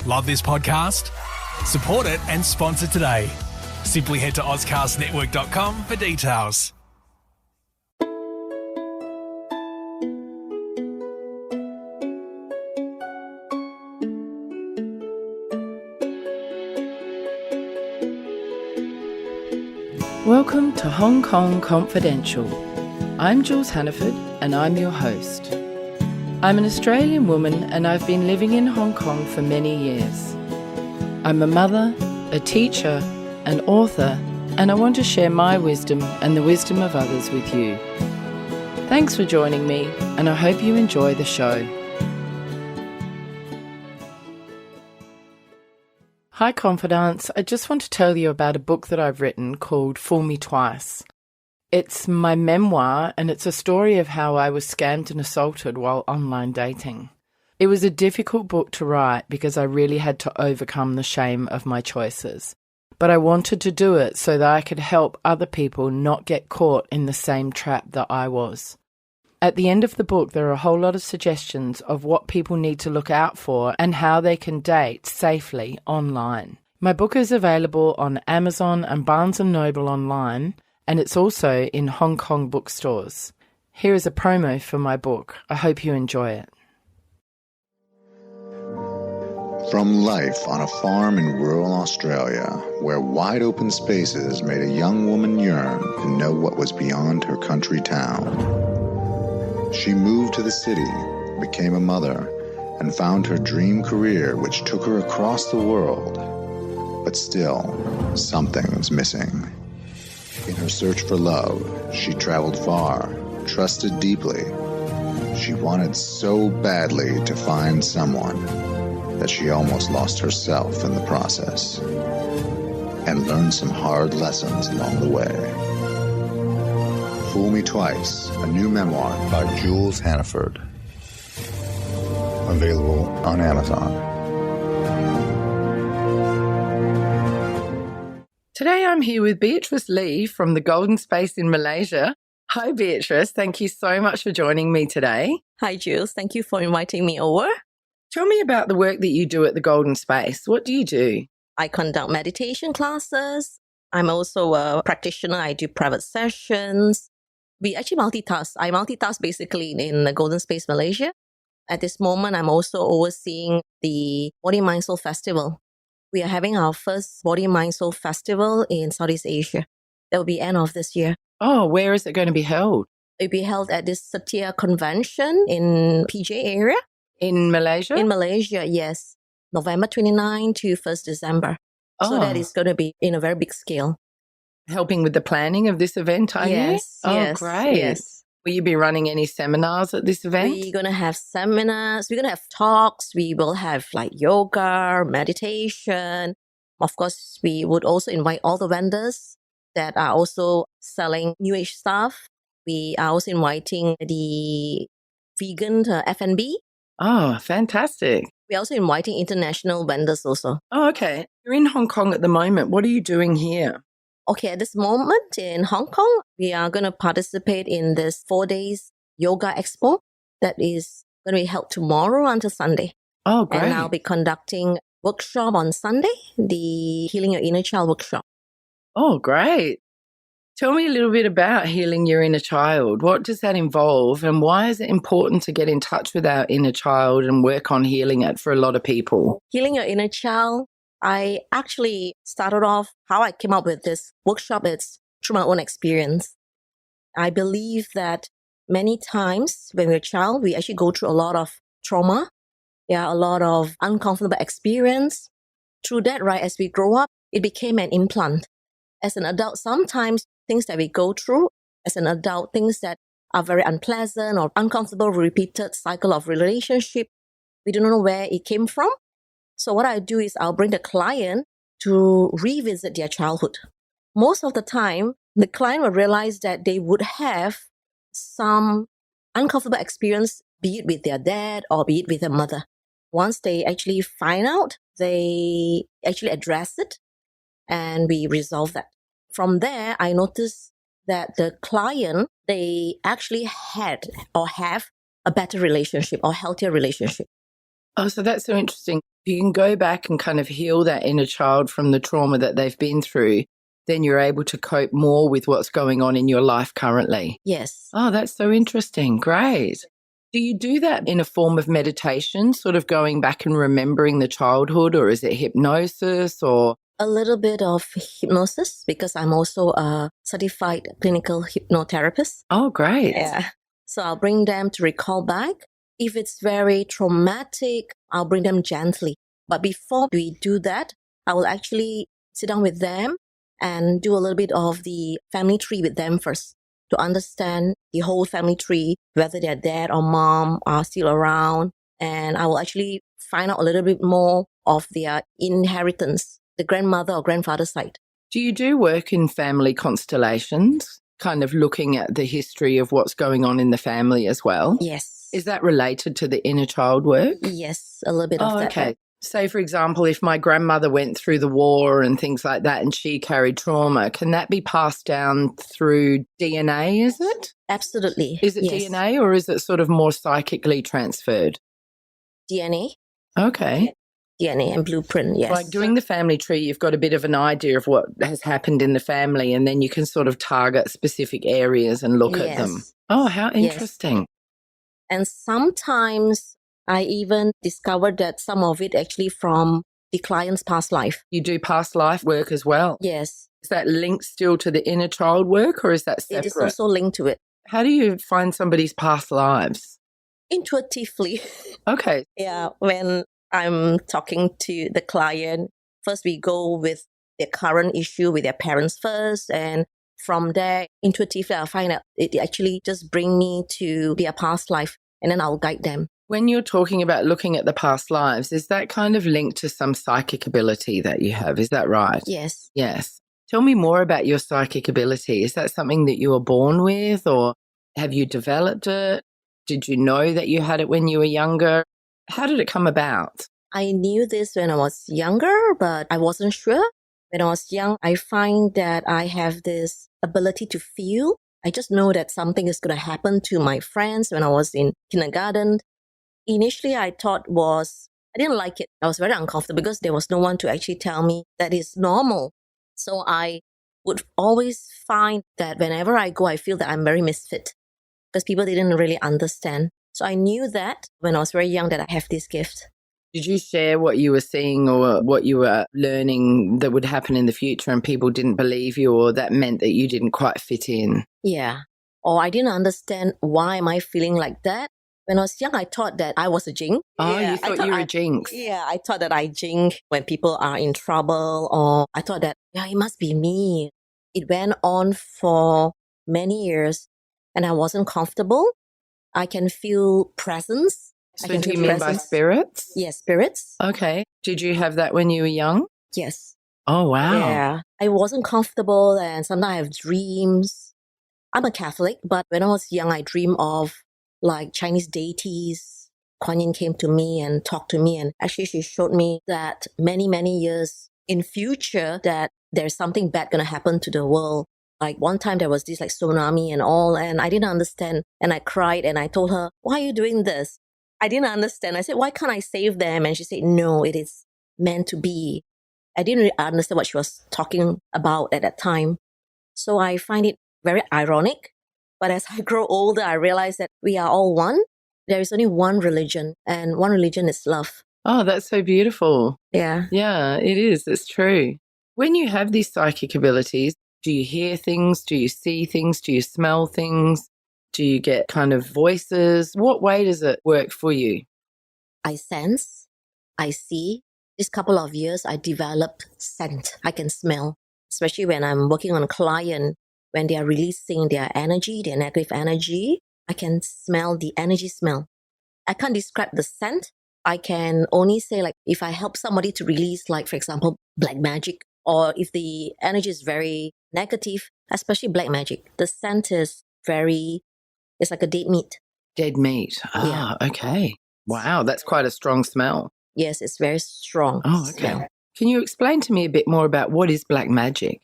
Love this podcast? Support it and sponsor today. Simply head to ozcastnetwork.com for details. Welcome to Hong Kong Confidential. I'm Jules Hannaford and I'm your host. I'm an Australian woman and I've been living in Hong Kong for many years. I'm a mother, a teacher, an author, and I want to share my wisdom and the wisdom of others with you. Thanks for joining me and I hope you enjoy the show. Hi Confidants, I just want to tell you about a book that I've written called Fool Me Twice. It's my memoir and it's a story of how I was scammed and assaulted while online dating. It was a difficult book to write because I really had to overcome the shame of my choices. But I wanted to do it so that I could help other people not get caught in the same trap that I was. At the end of the book, there are a whole lot of suggestions of what people need to look out for and how they can date safely online. My book is available on Amazon and Barnes & Noble online, and it's also in Hong Kong bookstores. Here is a promo for my book. I hope you enjoy it. From life on a farm in rural Australia, where wide open spaces made a young woman yearn to know what was beyond her country town. She moved to the city, became a mother, and found her dream career which took her across the world. But still, something's missing. In her search for love, she traveled far, trusted deeply. She wanted so badly to find someone that she almost lost herself in the process and learned some hard lessons along the way. Fool Me Twice, a new memoir by Jules Hannaford. Available on Amazon. Today I'm here with Beatrice Lee from the Golden Space in Malaysia. Hi Beatrice, thank you so much for joining me today. Hi Jules, thank you for inviting me over. Tell me about the work that you do at the Golden Space. What do you do? I conduct meditation classes. I'm also a practitioner. I do private sessions. We actually multitask. I multitask basically in the Golden Space Malaysia. At this moment, I'm also overseeing the Body Mind Soul Festival. We are having our first Body Mind Soul Festival in Southeast Asia. That will be end of this year. Oh, where is it going to be held? It will be held at this Satya Convention in PJ area. In Malaysia? In Malaysia, yes. November 29 to 1st December. So that is going to be in a very big scale. Helping with the planning of this event, are you? Yes. Oh, great. Yes. Will you be running any seminars at this event? We're going to have seminars. We're going to have talks. We will have like yoga, meditation. Of course, we would also invite all the vendors that are also selling New Age stuff. We are also inviting the vegan F&B. Oh, fantastic. We're also inviting international vendors also. Oh, okay. You're in Hong Kong at the moment. What are you doing here? Okay, at this moment in Hong Kong, we are going to participate in this 4 days yoga expo that is going to be held tomorrow until Sunday. Oh, great. And I'll be conducting workshop on Sunday, the Healing Your Inner Child workshop. Oh, great. Tell me a little bit about healing your inner child. What does that involve and why is it important to get in touch with our inner child and work on healing it for a lot of people? Healing your inner child, I actually started off how I came up with this workshop. It's through my own experience. I believe that many times when we're a child, we actually go through a lot of trauma. Yeah, a lot of uncomfortable experience. Through that, right, as we grow up, it became an implant. As an adult, sometimes things that we go through as an adult, things that are very unpleasant or uncomfortable, repeated cycle of relationship, we don't know where it came from. So what I do is I'll bring the client to revisit their childhood. Most of the time, the client will realize that they would have some uncomfortable experience, be it with their dad or be it with their mother. Once they actually find out, they actually address it and we resolve that. From there, I noticed that the client, they actually had or have a better relationship or healthier relationship. Oh, so that's so interesting. If you can go back and kind of heal that inner child from the trauma that they've been through, then you're able to cope more with what's going on in your life currently. Yes. Oh, that's so interesting. Great. Do you do that in a form of meditation, sort of going back and remembering the childhood, or is it hypnosis or? A little bit of hypnosis because I'm also a certified clinical hypnotherapist. Oh, great. Yeah. So I'll bring them to recall back. If it's very traumatic, I'll bring them gently. But before we do that, I will actually sit down with them and do a little bit of the family tree with them first to understand the whole family tree, whether their dad or mom are still around. And I will actually find out a little bit more of their inheritance, the grandmother or grandfather side. Do you do work in family constellations, kind of looking at the history of what's going on in the family as well? Yes. Is that related to the inner child work? Yes, a little bit of that. Okay. Say, for example, if my grandmother went through the war and things like that and she carried trauma, can that be passed down through DNA, is it? Absolutely. Is it yes. DNA or is it sort of more psychically transferred? DNA. Okay. DNA and blueprint, yes. Like doing the family tree, you've got a bit of an idea of what has happened in the family and then you can sort of target specific areas and look at them. Oh, how interesting. Yes. And sometimes I even discovered that some of it actually from the client's past life. You do past life work as well? Yes. Is that linked still to the inner child work or is that separate? It is also linked to it. How do you find somebody's past lives? Intuitively. Okay. Yeah, when I'm talking to the client, first we go with their current issue with their parents first, and from there, intuitively, I find out it actually just bring me to their past life, and then I'll guide them. When you're talking about looking at the past lives, is that kind of linked to some psychic ability that you have? Is that right? Yes. Yes. Tell me more about your psychic ability. Is that something that you were born with or have you developed it? Did you know that you had it when you were younger? How did it come about? I knew this when I was younger, but I wasn't sure. When I was young, I find that I have this ability to feel. I just know that something is going to happen to my friends when I was in kindergarten. Initially, I thought I didn't like it. I was very uncomfortable because there was no one to actually tell me that it's normal. So I would always find that whenever I go, I feel that I'm very misfit because people didn't really understand. So I knew that when I was very young that I have this gift. Did you share what you were seeing or what you were learning that would happen in the future and people didn't believe you or that meant that you didn't quite fit in? Yeah. Or I didn't understand why am I feeling like that. When I was young, I thought that I was a jinx. Oh, yeah, you thought you were a jinx. Yeah, I thought that I jinx when people are in trouble, or I thought that, yeah, it must be me. It went on for many years and I wasn't comfortable. I can feel presence. So do you mean by spirits? Yes, spirits. Okay. Did you have that when you were young? Yes. Oh, wow. Yeah. I wasn't comfortable and sometimes I have dreams. I'm a Catholic, but when I was young, I dreamed of like Chinese deities. Kuan Yin came to me and talked to me, and actually she showed me that many, many years in future that there's something bad going to happen to the world. Like one time there was this like tsunami and all, and I didn't understand. And I cried and I told her, why are you doing this? I didn't understand. I said, why can't I save them? And she said, no, it is meant to be. I didn't really understand what she was talking about at that time. So I find it very ironic. But as I grow older, I realize that we are all one. There is only one religion, and one religion is love. Oh, that's so beautiful. Yeah. Yeah, it is. It's true. When you have these psychic abilities, do you hear things? Do you see things? Do you smell things? Do you get kind of voices? What way does it work for you? I sense, I see. This couple of years, I developed scent. I can smell, especially when I'm working on a client, when they are releasing their energy, their negative energy. I can smell the energy smell. I can't describe the scent. I can only say, like, if I help somebody to release, like, for example, black magic, or if the energy is very negative, especially black magic, the scent is it's like a dead meat. Dead meat. Ah, yeah. Okay. Wow, that's quite a strong smell. Yes, it's very strong. Oh, okay. Smell. Can you explain to me a bit more about what is black magic?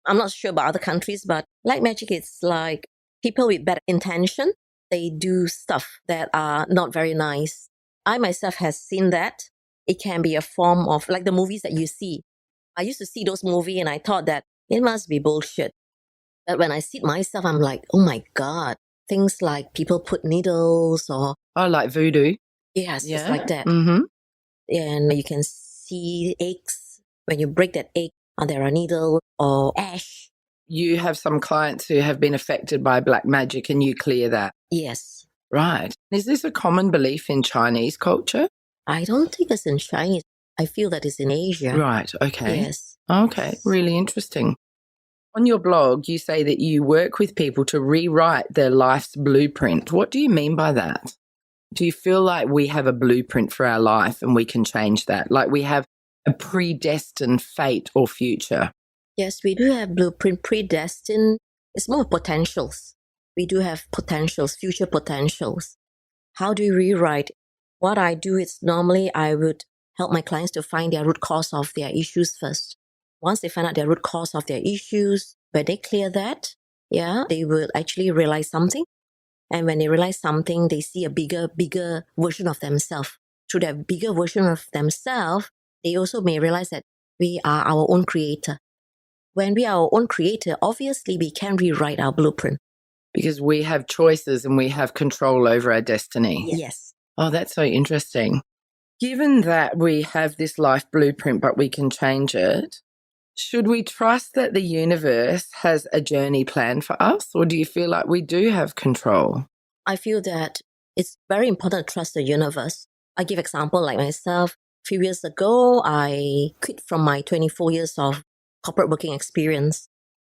I'm not sure about other countries, but black magic is like people with bad intention. They do stuff that are not very nice. I myself has seen that It can be a form of like the movies that you see. I used to see those movies and I thought that it must be bullshit. But when I see it myself, I'm like, oh my God. Things like people put needles or... Oh, like voodoo. Yes, Yeah. it's like that. Mm-hmm. And you can see eggs. When you break that egg, there are needles or ash. You have some clients who have been affected by black magic and you clear that. Yes. Right. Is this a common belief in Chinese culture? I don't think it's in Chinese. I feel that it's in Asia. Right. Okay. Yes. Okay. Really interesting. On your blog, you say that you work with people to rewrite their life's blueprint. What do you mean by that? Do you feel like we have a blueprint for our life and we can change that? Like we have a predestined fate or future? Yes, we do have blueprint predestined. It's more potentials. We do have potentials, future potentials. How do you rewrite? What I do is normally I would help my clients to find their root cause of their issues first. Once they find out their root cause of their issues, when they clear that, they will actually realize something. And when they realize something, they see a bigger version of themselves. Through that bigger version of themselves, they also may realize that we are our own creator. When we are our own creator, obviously we can rewrite our blueprint. Because we have choices and we have control over our destiny. Yes. Oh, that's so interesting. Given that we have this life blueprint, but we can change it, should we trust that the universe has a journey planned for us, or do you feel like we do have control? I feel that it's very important to trust the universe. I give example like myself. A few years ago, I quit from my 24 years of corporate working experience.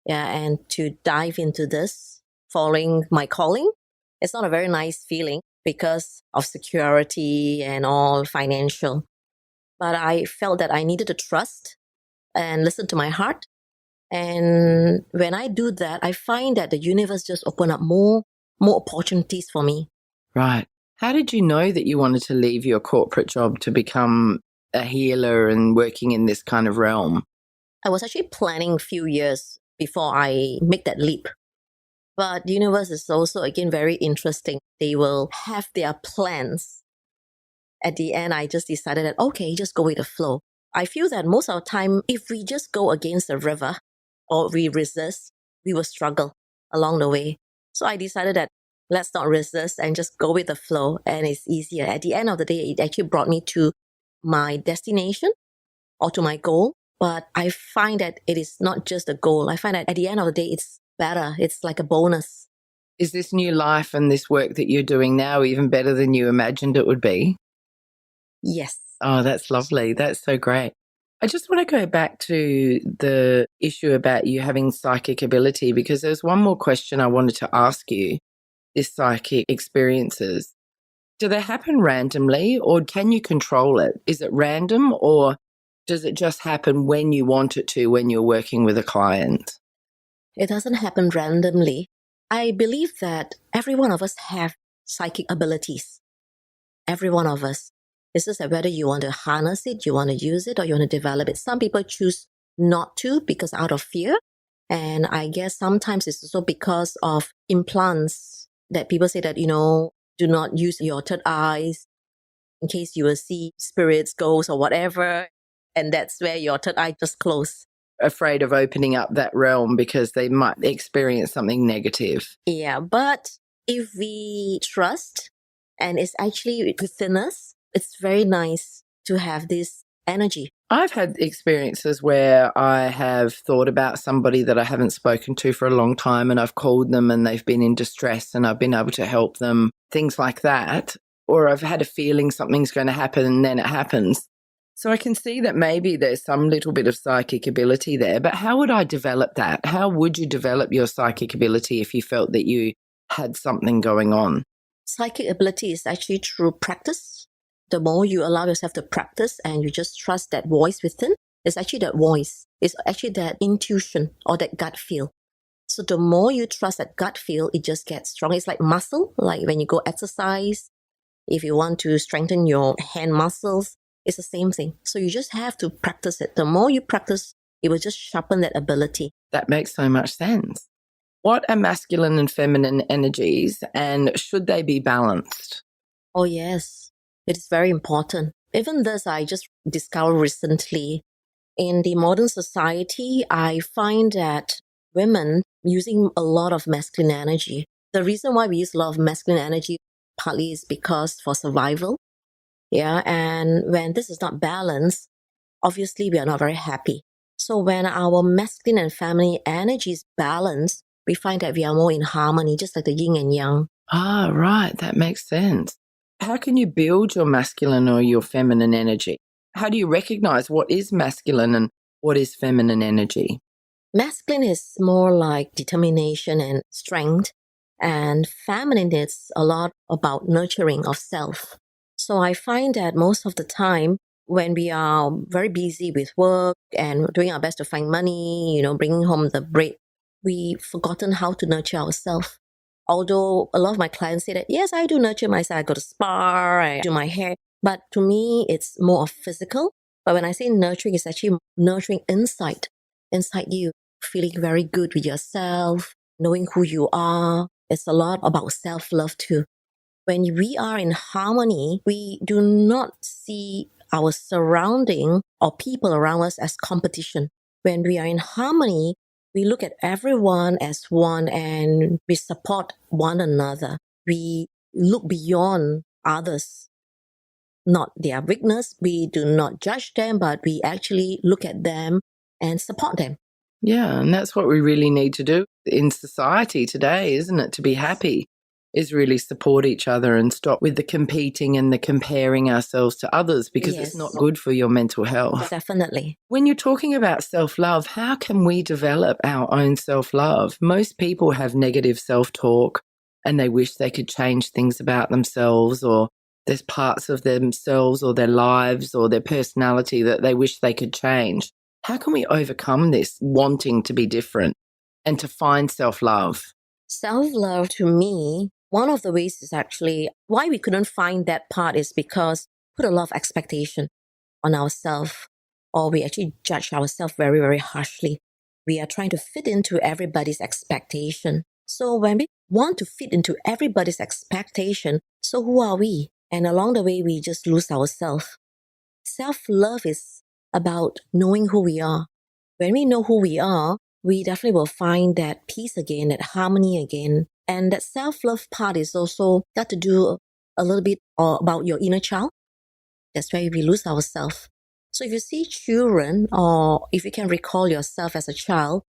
And to dive into this, following my calling, it's not a very nice feeling because of security and all financial. But I felt that I needed to trust and listen to my heart. And when I do that, I find that the universe just open up more opportunities for me. Right. How did you know that you wanted to leave your corporate job to become a healer and working in this kind of realm? I was actually planning a few years before I make that leap. But the universe is also, again, very interesting. They will have their plans. At the end, I just decided that, okay, just go with the flow. I feel that most of the time, if we just go against the river or we resist, we will struggle along the way. So I decided that let's not resist and just go with the flow, and it's easier. At the end of the day, it actually brought me to my destination or to my goal. But I find that it is not just a goal. I find that at the end of the day, it's better. It's like a bonus. Is this new life and this work that you're doing now even better than you imagined it would be? Yes. Oh, that's lovely. That's so great. I just want to go back to the issue about you having psychic ability, because there's one more question I wanted to ask you. This psychic experiences, do they happen randomly or can you control it? Is it random or does it just happen when you want it to, when you're working with a client? It doesn't happen randomly. I believe that every one of us have psychic abilities. Every one of us. It's just that whether you want to harness it, you want to use it, or you want to develop it. Some people choose not to because out of fear. And I guess sometimes it's also because of implants that people say that, do not use your third eyes in case you will see spirits, ghosts, or whatever. And that's where your third eye just closed. Afraid of opening up that realm because they might experience something negative. Yeah, but if we trust and it's actually within us, it's very nice to have this energy. I've had experiences where I have thought about somebody that I haven't spoken to for a long time and I've called them and they've been in distress and I've been able to help them, things like that. Or I've had a feeling something's going to happen and then it happens. So I can see that maybe there's some little bit of psychic ability there, but how would I develop that? How would you develop your psychic ability if you felt that you had something going on? Psychic ability is actually through practice. The more you allow yourself to practice and you just trust that voice within, it's actually that voice. It's actually that intuition or that gut feel. So the more you trust that gut feel, it just gets stronger. It's like muscle, like when you go exercise. If you want to strengthen your hand muscles, it's the same thing. So you just have to practice it. The more you practice, it will just sharpen that ability. That makes so much sense. What are masculine and feminine energies and should they be balanced? Oh, yes. It is very important. Even this, I just discovered recently. In the modern society, I find that women using a lot of masculine energy. The reason why we use a lot of masculine energy partly is because for survival. Yeah. And when this is not balanced, obviously we are not very happy. So when our masculine and feminine energy is balanced, we find that we are more in harmony, just like the yin and yang. Ah, right. That makes sense. How can you build your masculine or your feminine energy? How do you recognize what is masculine and what is feminine energy? Masculine is more like determination and strength, and feminine is a lot about nurturing of self. So I find that most of the time, when we are very busy with work and doing our best to find money, bringing home the bread, we've forgotten how to nurture ourselves. Although a lot of my clients say that, yes, I do nurture myself. I go to spa, I do my hair. But to me, it's more of physical. But when I say nurturing, it's actually nurturing inside you, feeling very good with yourself, knowing who you are. It's a lot about self-love too. When we are in harmony, we do not see our surrounding or people around us as competition. When we are in harmony, we look at everyone as one and we support one another. We look beyond others, not their weakness. We do not judge them, but we actually look at them and support them. Yeah, and that's what we really need to do in society today, isn't it? To be happy is really support each other and stop with the competing and the comparing ourselves to others, because Yes. it's not good for your mental health. Definitely. When you're talking about self-love, how can we develop our own self-love? Most people have negative self-talk and they wish they could change things about themselves, or there's parts of themselves or their lives or their personality that they wish they could change. How can we overcome this wanting to be different and to find self-love? Self-love, to me, one of the ways is actually why we couldn't find that part is because we put a lot of expectation on ourselves, or we actually judge ourselves very, very harshly. We are trying to fit into everybody's expectation. So when we want to fit into everybody's expectation, so who are we? And along the way, we just lose ourselves. Self-love is about knowing who we are. When we know who we are, we definitely will find that peace again, that harmony again. And that self-love part is also got to do a little bit about your inner child. That's where we lose ourselves. So if you see children, or if you can recall yourself as a child,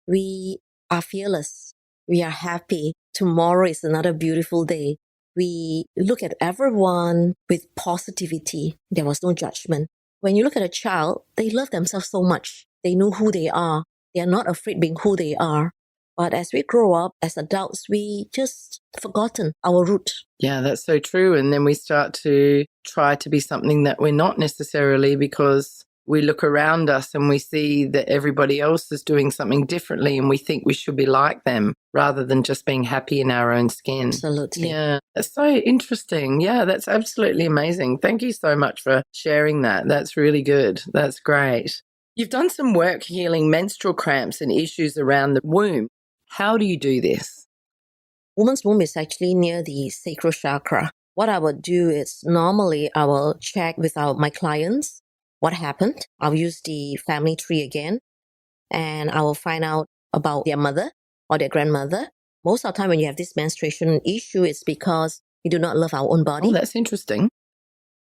we are fearless. We are happy. Tomorrow is another beautiful day. We look at everyone with positivity. There was no judgment. When you look at a child, they love themselves so much. They know who they are. They are not afraid being who they are. But as we grow up, as adults, we just forgotten our root. Yeah, that's so true. And then we start to try to be something that we're not necessarily, because we look around us and we see that everybody else is doing something differently and we think we should be like them rather than just being happy in our own skin. Absolutely. Yeah, that's so interesting. Yeah, that's absolutely amazing. Thank you so much for sharing that. That's really good. That's great. You've done some work healing menstrual cramps and issues around the womb. How do you do this? Woman's womb is actually near the sacral chakra. What I would do is normally I will check with my clients what happened. I'll use the family tree again, and I will find out about their mother or their grandmother. Most of the time when you have this menstruation issue, it's because we do not love our own body. Oh, that's interesting.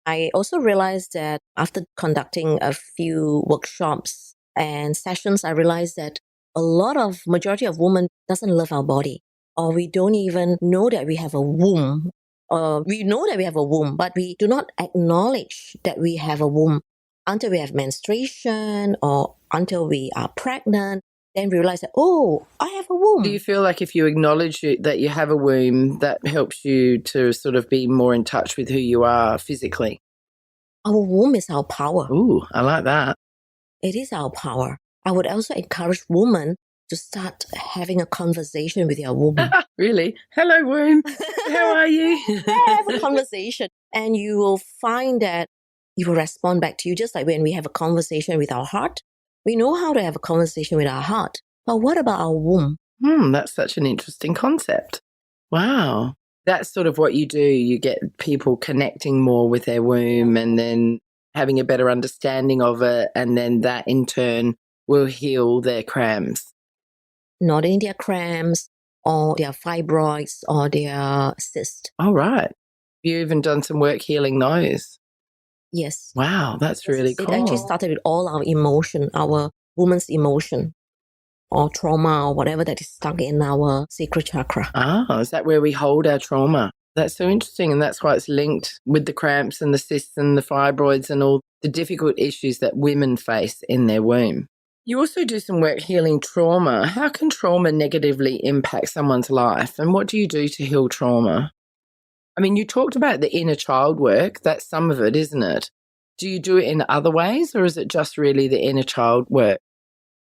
I also realized that after conducting a few workshops and sessions, I realized that majority of women doesn't love our body, or we don't even know that we have a womb. Or we know that we have a womb, but we do not acknowledge that we have a womb until we have menstruation or until we are pregnant. Then we realize that, oh, I have a womb. Do you feel like if you acknowledge that you have a womb, that helps you to sort of be more in touch with who you are physically? Our womb is our power. Ooh, I like that. It is our power. I would also encourage women to start having a conversation with your womb. Really? Hello, womb. How are you? Have a conversation. And you will find that you will respond back to you, just like when we have a conversation with our heart. We know how to have a conversation with our heart. But what about our womb? That's such an interesting concept. Wow. That's sort of what you do. You get people connecting more with their womb and then having a better understanding of it. And then that in turn will heal their cramps. Not in their cramps or their fibroids or their cysts. All right. You even done some work healing those. Yes. Wow, that's really cool. It actually started with all our emotion, our woman's emotion or trauma or whatever that is stuck in our sacral chakra. Ah, is that where we hold our trauma? That's so interesting. And that's why it's linked with the cramps and the cysts and the fibroids and all the difficult issues that women face in their womb. You also do some work healing trauma. How can trauma negatively impact someone's life? And what do you do to heal trauma? I mean, you talked about the inner child work. That's some of it, isn't it? Do you do it in other ways, or is it just really the inner child work?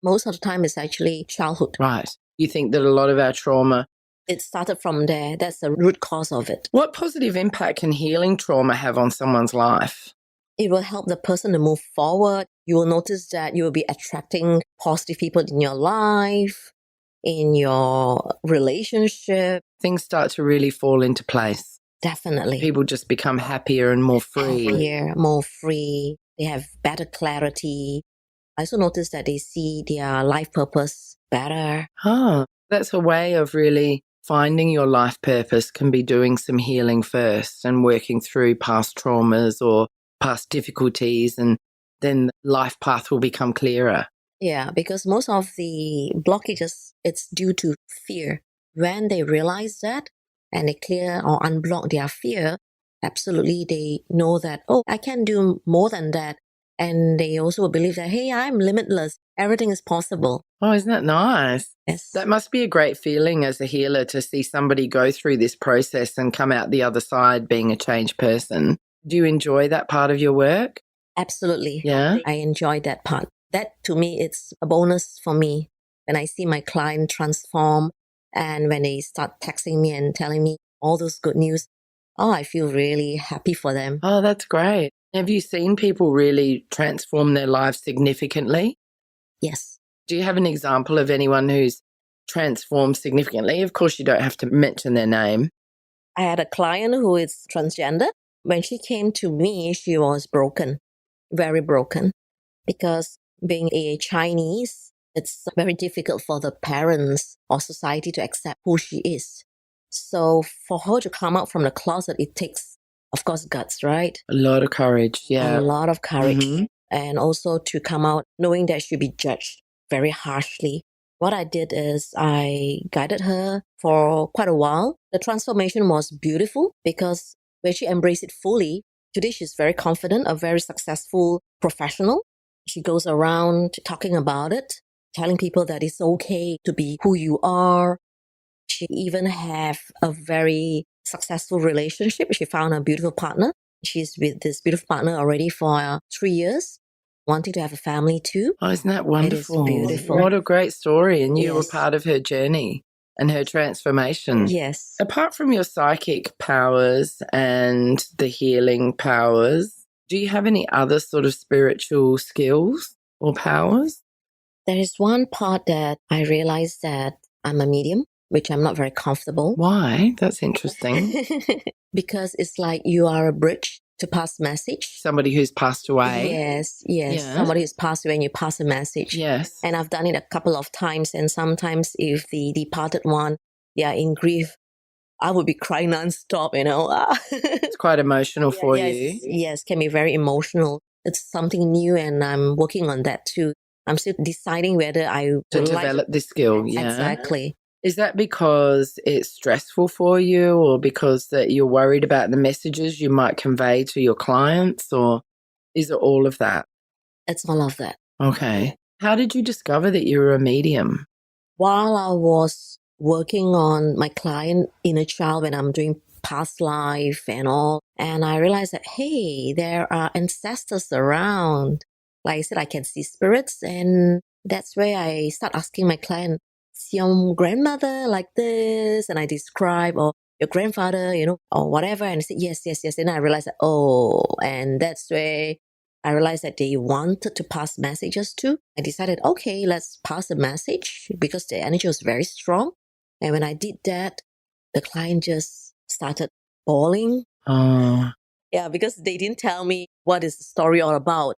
Most of the time it's actually childhood. Right. You think that a lot of our trauma... It started from there. That's the root cause of it. What positive impact can healing trauma have on someone's life? It will help the person to move forward. You will notice that you will be attracting positive people in your life, in your relationship. Things start to really fall into place. Definitely. People just become happier and more free. Happier, more free. They have better clarity. I also noticed that they see their life purpose better. Ah, that's a way of really finding your life purpose, can be doing some healing first and working through past traumas or past difficulties, and then life path will become clearer. Yeah, because most of the blockages, it's due to fear. When they realize that and they clear or unblock their fear, absolutely they know that, oh, I can do more than that. And they also believe that, hey, I'm limitless. Everything is possible. Oh, isn't that nice? Yes. That must be a great feeling as a healer to see somebody go through this process and come out the other side being a changed person. Do you enjoy that part of your work? Absolutely. Yeah. I enjoy that part. That to me, it's a bonus for me. When I see my client transform and when they start texting me and telling me all those good news, oh, I feel really happy for them. Oh, that's great. Have you seen people really transform their lives significantly? Yes. Do you have an example of anyone who's transformed significantly? Of course, you don't have to mention their name. I had a client who is transgender. When she came to me, she was broken, very broken, because being a Chinese, it's very difficult for the parents or society to accept who she is. So for her to come out from the closet, it takes, of course, guts, right? A lot of courage, yeah. A lot of courage. Mhm. And also to come out knowing that she'll be judged very harshly. What I did is I guided her for quite a while. The transformation was beautiful because when she embraced it fully, today she's very confident, a very successful professional. She goes around talking about it, telling people that it's okay to be who you are. She even have a very successful relationship. She found a beautiful partner. She's with this beautiful partner already for 3 years, wanting to have a family too. Oh, isn't that wonderful? It is beautiful. What a great story. And you were Yes. part of her journey and her transformation. Yes. Apart from your psychic powers and the healing powers, do you have any other sort of spiritual skills or powers? There is one part that I realized that I'm a medium, which I'm not very comfortable. Why? That's interesting. Because it's like you are a bridge to pass message. Somebody who's passed away. Yes. Yeah. Somebody who's passed away and you pass a message. Yes. And I've done it a couple of times. And sometimes if the departed one, they are in grief, I would be crying nonstop, It's quite emotional for you. Yes, can be very emotional. It's something new and I'm working on that too. I'm still deciding whether I To would develop this skill, yeah. Exactly. Is that because it's stressful for you or because that you're worried about the messages you might convey to your clients, or is it all of that? It's all of that. Okay. How did you discover that you were a medium? While I was working on my client inner child when I'm doing past life and all, and I realized that, hey, there are ancestors around. Like I said, I can see spirits, and that's where I start asking my client, is your grandmother like this? And I describe, or your grandfather, or whatever. And I said, yes. And I realized that, and that's where I realized that they wanted to pass messages too. I decided, okay, let's pass a message because the energy was very strong. And when I did that, the client just started bawling. Oh, Yeah, because they didn't tell me what is the story all about.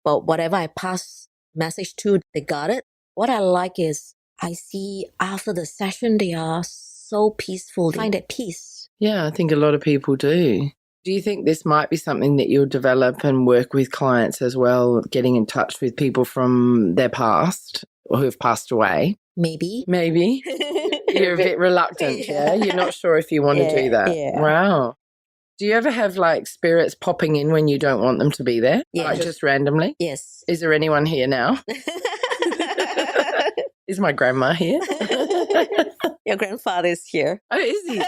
But whatever I pass message to, they got it. What I like is I see after the session, they are so peaceful. They find that peace. yeah, I think a lot of people do. Do you think this might be something that you'll develop and work with clients as well, getting in touch with people from their past or who have passed away? Maybe. Maybe. You're a bit reluctant, yeah? You're not sure if you want to do that. Yeah. Wow. Do you ever have like spirits popping in when you don't want them to be there? Yeah. Like just randomly? Yes. Is there anyone here now? Is my grandma here? Your grandfather is here. Oh, is he?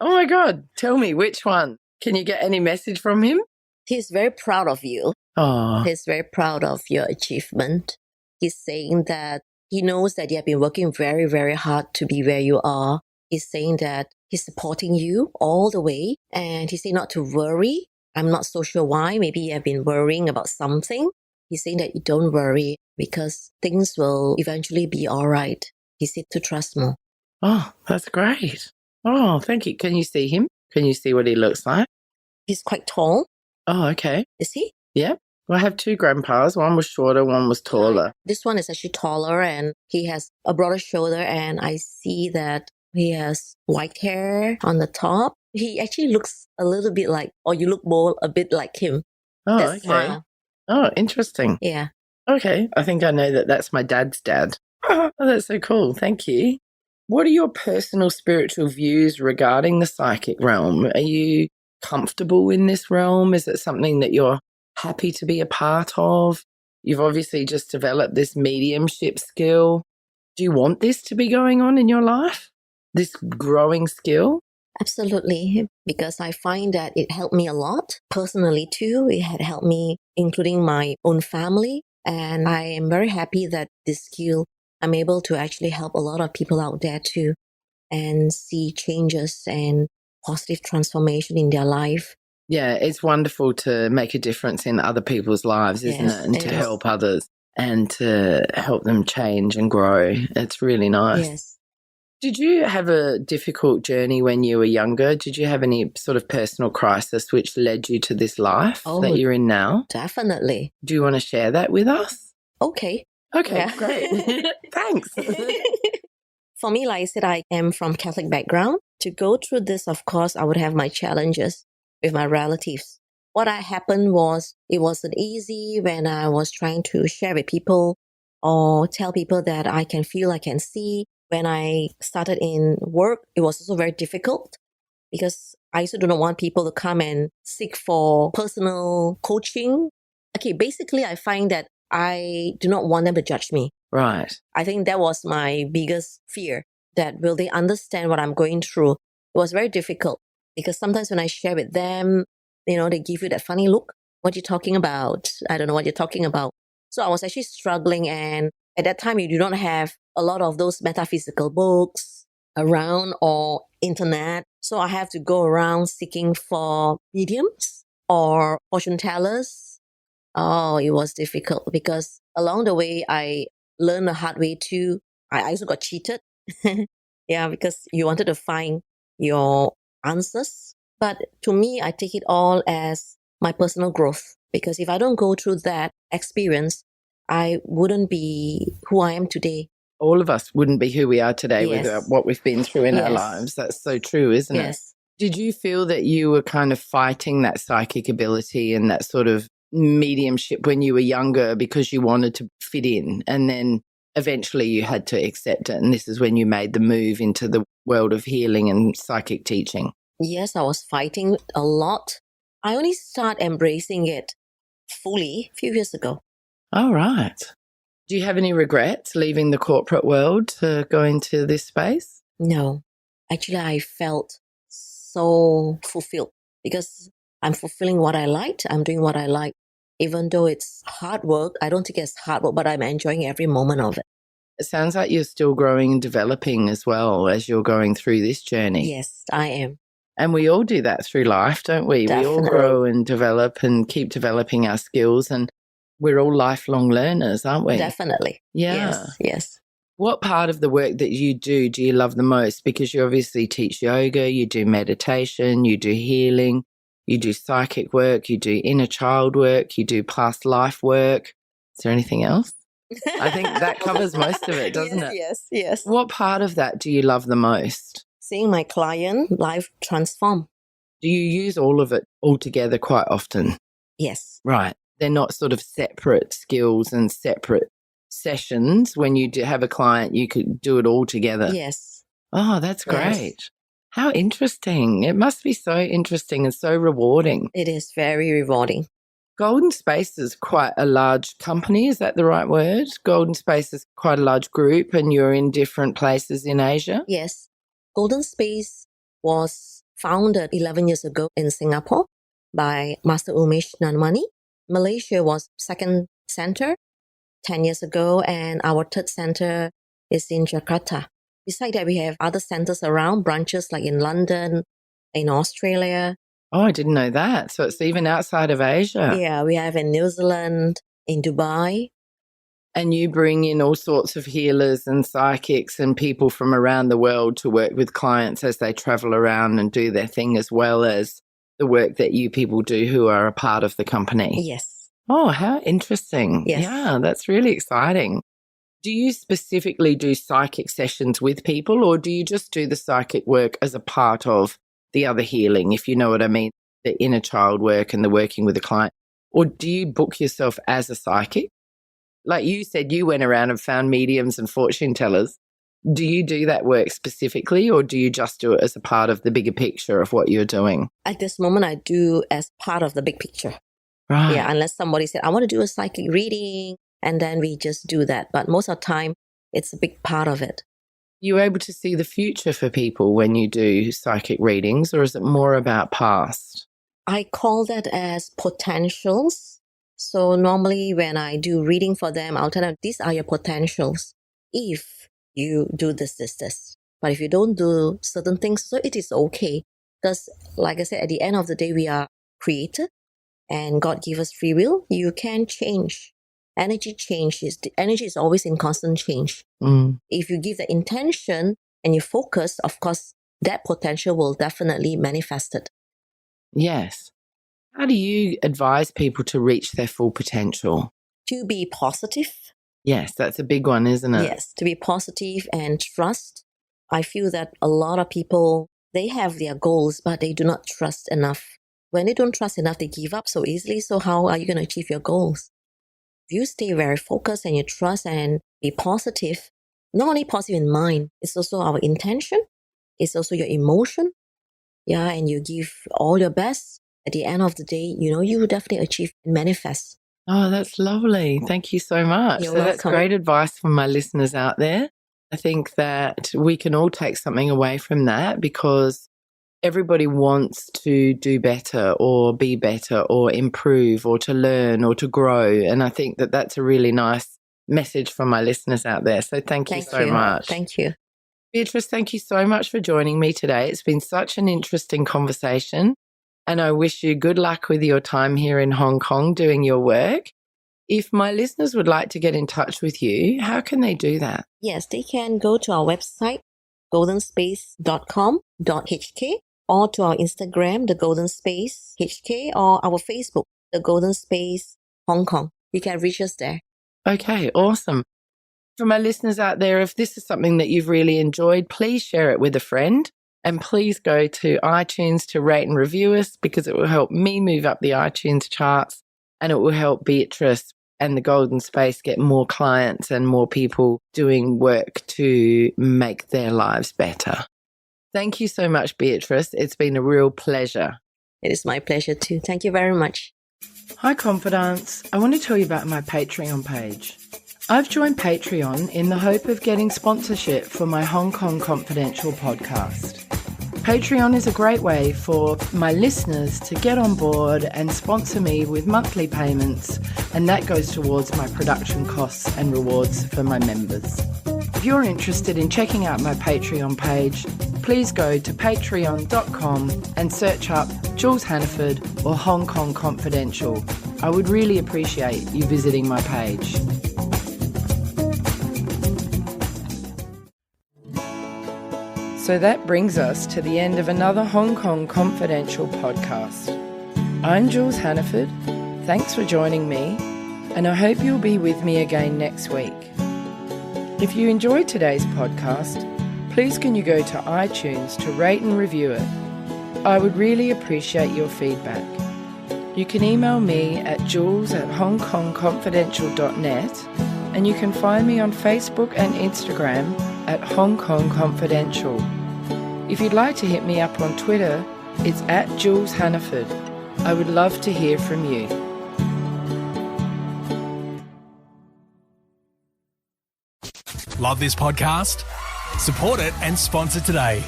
Oh my God. Tell me, which one? Can you get any message from him? He's very proud of you. Oh, He's very proud of your achievement. He's saying that he knows that you have been working very, very hard to be where you are. He's saying that he's supporting you all the way. And he said not to worry. I'm not so sure why. Maybe you have been worrying about something. He's saying that you don't worry because things will eventually be all right. He said to trust more. oh, that's great. Oh, thank you. Can you see him? Can you see what he looks like? He's quite tall. Oh, okay. Is he? Yeah. Well, I have two grandpas. One was shorter, one was taller. This one is actually taller and he has a broader shoulder, and I see that he has white hair on the top. He actually looks a little bit like, or you look more a bit like him. Oh, That okay. smile. Oh, interesting. Yeah. Okay. I think I know that that's my dad's dad. Oh, that's so cool. Thank you. What are your personal spiritual views regarding the psychic realm? Are you comfortable in this realm? Is it something that you're happy to be a part of? You've obviously just developed this mediumship skill. Do you want this to be going on in your life? This growing skill? Absolutely, because I find that it helped me a lot personally too. It had helped me, including my own family. And I am very happy that this skill, I'm able to actually help a lot of people out there too and see changes and positive transformation in their life. Yeah, it's wonderful to make a difference in other people's lives, isn't Yes, it? And it to is. help others and to help them change and grow. It's really nice. Yes. Did you have a difficult journey when you were younger? Did you have any sort of personal crisis which led you to this life Oh. that you're in now? Definitely. Do you want to share that with us? Okay. Okay, Yeah. great. Thanks. For me, like I said, I am from Catholic background. To go through this, of course, I would have my challenges with my relatives. What happened was, it wasn't easy when I was trying to share with people or tell people that I can feel, I can see. When I started in work, it was also very difficult because I also do not want people to come and seek for personal coaching. Okay, basically, I find that I do not want them to judge me. Right. I think that was my biggest fear, that will they understand what I'm going through? It was very difficult because sometimes when I share with them, they give you that funny look. What are you talking about? I don't know what you're talking about. So I was actually struggling, and at that time, you do not have a lot of those metaphysical books around or internet. So I have to go around seeking for mediums or fortune tellers. Oh, it was difficult because along the way, I learned the hard way too. I also got cheated. Yeah, because you wanted to find your answers. But to me, I take it all as my personal growth, because if I don't go through that experience, I wouldn't be who I am today. All of us wouldn't be who we are today Yes. with what we've been through in our Yes. lives. That's so true, isn't it? Yes. Did you feel that you were kind of fighting that psychic ability and that sort of mediumship when you were younger because you wanted to fit in, and then eventually you had to accept it, and this is when you made the move into the world of healing and psychic teaching? Yes, I was fighting a lot. I only started embracing it fully a few years ago. All right. Do you have any regrets leaving the corporate world to go into this space? No, actually, I felt so fulfilled because I'm fulfilling what I liked. I'm doing what I like. Even though it's hard work, I don't think it's hard work, but I'm enjoying every moment of it. It sounds like you're still growing and developing as well as you're going through this journey. Yes, I am. And we all do that through life, don't we? We all Definitely. grow and develop and keep developing our skills, and we're all lifelong learners, aren't we? Definitely. Yeah. Yes, yes. What part of the work that you do you love the most? Because you obviously teach yoga, you do meditation, you do healing, you do psychic work, you do inner child work, you do past life work. Is there anything else? I think that covers most of it, doesn't it? Yes. What part of that do you love the most? Seeing my client life transform. Do you use all of it all together quite often? Yes. Right. They're not sort of separate skills and separate sessions. When you do have a client, you could do it all together. Yes. Oh, that's great. Yes. How interesting. It must be so interesting and so rewarding. It is very rewarding. Golden Space is quite a large company. Is that the right word? Golden Space is quite a large group and you're in different places in Asia? Yes. Golden Space was founded 11 years ago in Singapore by Master Umesh Nanmani. Malaysia was second center 10 years ago, and our third center is in Jakarta. Besides that, we have other centers around, branches like in London, in Australia. Oh, I didn't know that. So it's even outside of Asia. Yeah, we have in New Zealand, in Dubai. And you bring in all sorts of healers and psychics and people from around the world to work with clients as they travel around and do their thing, as well as the work that you people do who are a part of the company. Yes. Oh, how interesting. Yes. Yeah, that's really exciting. Do you specifically do psychic sessions with people, or do you just do the psychic work as a part of the other healing, if you know what I mean, the inner child work and the working with the client? Or do you book yourself as a psychic? Like you said, you went around and found mediums and fortune tellers. Do you do that work specifically, or do you just do it as a part of the bigger picture of what you're doing? At this moment, I do as part of the big picture. Right. Yeah, unless somebody said, I want to do a psychic reading, and then we just do that. But most of the time, it's a big part of it. You able to see the future for people when you do psychic readings, or is it more about past? I call that as potentials. So normally when I do reading for them, I'll tell them, these are your potentials. If you do this. But if you don't do certain things, so it is okay. Because like I said, at the end of the day, we are created and God gave us free will. You can change. Energy is always in constant change. If you give the intention and you focus, of course, that potential will definitely manifest it. Yes. How do you advise people to reach their full potential? To be positive. Yes, that's a big one, isn't it? Yes, to be positive and trust. I feel that a lot of people, they have their goals, but they do not trust enough. When they don't trust enough, they give up so easily. So how are you going to achieve your goals? If you stay very focused and you trust and be positive, not only positive in mind, it's also our intention. It's also your emotion. Yeah, and you give all your best. At the end of the day, you will definitely achieve and manifest. Oh, that's lovely. Thank you so much. You're That's welcome. great advice from my listeners out there. I think that we can all take something away from that, because everybody wants to do better or be better or improve or to learn or to grow. And I think that that's a really nice message from my listeners out there. So thank you so much. Thank you. Beatrice, thank you so much for joining me today. It's been such an interesting conversation, and I wish you good luck with your time here in Hong Kong doing your work. If my listeners would like to get in touch with you, how can they do that? Yes, they can go to our website, goldenspace.com.hk, or to our Instagram, the Golden Space HK, or our Facebook, the Golden Space Hong Kong. You can reach us there. Okay, awesome. For my listeners out there, if this is something that you've really enjoyed, please share it with a friend, and please go to iTunes to rate and review us, because it will help me move up the iTunes charts, and it will help Beatrice and the Golden Space get more clients and more people doing work to make their lives better. Thank you so much, Beatrice. It's been a real pleasure. It is my pleasure too. Thank you very much. Hi, Confidants. I want to tell you about my Patreon page. I've joined Patreon in the hope of getting sponsorship for my Hong Kong Confidential podcast. Patreon is a great way for my listeners to get on board and sponsor me with monthly payments, and that goes towards my production costs and rewards for my members. If you're interested in checking out my Patreon page, please go to patreon.com and search up Jules Hannaford or Hong Kong Confidential. I would really appreciate you visiting my page. So that brings us to the end of another Hong Kong Confidential podcast. I'm Jules Hannaford. Thanks for joining me, and I hope you'll be with me again next week. If you enjoyed today's podcast, please can you go to iTunes to rate and review it? I would really appreciate your feedback. You can email me at jules@hongkongconfidential.net, and you can find me on Facebook and Instagram at Hong Kong Confidential. If you'd like to hit me up on Twitter, it's at Jules Hannaford. I would love to hear from you. Love this podcast? Support it and sponsor today.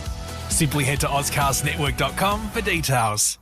Simply head to AuscastNetwork.com for details.